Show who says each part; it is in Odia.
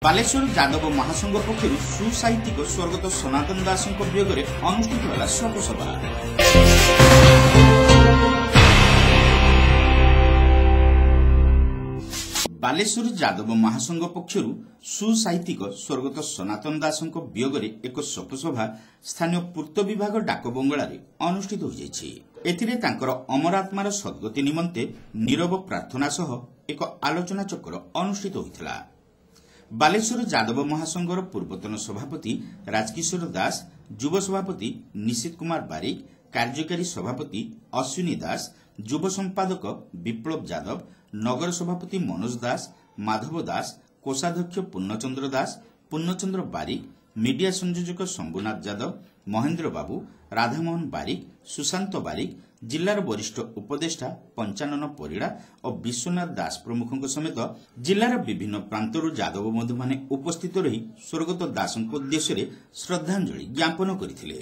Speaker 1: ବାଲେଶ୍ୱର ଯାଦବ ମହାସଂଘ ପକ୍ଷରୁ ସୁସାହିତ୍ୟିକ ସ୍ୱର୍ଗତ ସନାତନ ଦାସଙ୍କ ବିୟୋଗରେ ଅନୁଷ୍ଠିତ ହେଲା ଶୋକସଭା। ବାଲେଶ୍ୱର ଯାଦବ ମହାସଂଘ ପକ୍ଷରୁ ସୁସାହିତ୍ୟିକ ସ୍ୱର୍ଗତ ସନାତନ ଦାସଙ୍କ ବିୟୋଗରେ ଏକ ଶୋକସଭା ସ୍ଥାନୀୟ ପୂର୍ତ୍ତ ବିଭାଗ ଡାକବଙ୍ଗଳାରେ ଅନୁଷ୍ଠିତ ହୋଇଯାଇଛି। ଏଥିରେ ତାଙ୍କର ଅମର ଆତ୍ମାର ସଦ୍ଗତି ନିମନ୍ତେ ନିରବ ପ୍ରାର୍ଥନା ସହ ଏକ ଆଲୋଚନା ଚକ୍ର ଅନୁଷ୍ଠିତ ହୋଇଥିଲା। ବାଲେଶ୍ୱର ଯାଦବ ମହାସଂଘର ପୂର୍ବତନ ସଭାପତି ରାଜକିଶୋର ଦାସ, ଯୁବ ସଭାପତି ନିଶିତ କୁମାର ବାରିକ, କାର୍ଯ୍ୟକାରୀ ସଭାପତି ଅଶ୍ୱିନୀ ଦାସ, ଯୁବ ସମ୍ପାଦକ ବିପ୍ଳବ ଯାଦବ, ନଗର ସଭାପତି ମନୋଜ ଦାସ, ମାଧବ ଦାସ, କୋଷାଧ୍ୟକ୍ଷ ପୂର୍ଣ୍ଣଚନ୍ଦ୍ର ଦାସ, ପୂର୍ଣ୍ଣଚନ୍ଦ୍ର ବାରିକ, ମିଡିଆ ସଂଯୋଜକ ଶମ୍ଭୁନାଥ ଯାଦବ, ମହେନ୍ଦ୍ର ବାବୁ, ରାଧାମୋହନ ବାରିକ, ସୁଶାନ୍ତ ବାରିକ, ଜିଲ୍ଲାର ବରିଷ୍ଠ ଉପଦେଷ୍ଟା ପଞ୍ଚାନନ ପରିଡ଼ା ଓ ବିଶ୍ୱନାଥ ଦାସ ପ୍ରମୁଖଙ୍କ ସମେତ ଜିଲ୍ଲାର ବିଭିନ୍ନ ପ୍ରାନ୍ତରୁ ଯାଦବ ବନ୍ଧୁମାନେ ଉପସ୍ଥିତ ରହି ସ୍ୱର୍ଗତ ଦାସଙ୍କ ଉଦ୍ଦେଶ୍ୟରେ ଶ୍ରଦ୍ଧାଞ୍ଜଳି ଜ୍ଞାପନ କରିଥିଲେ।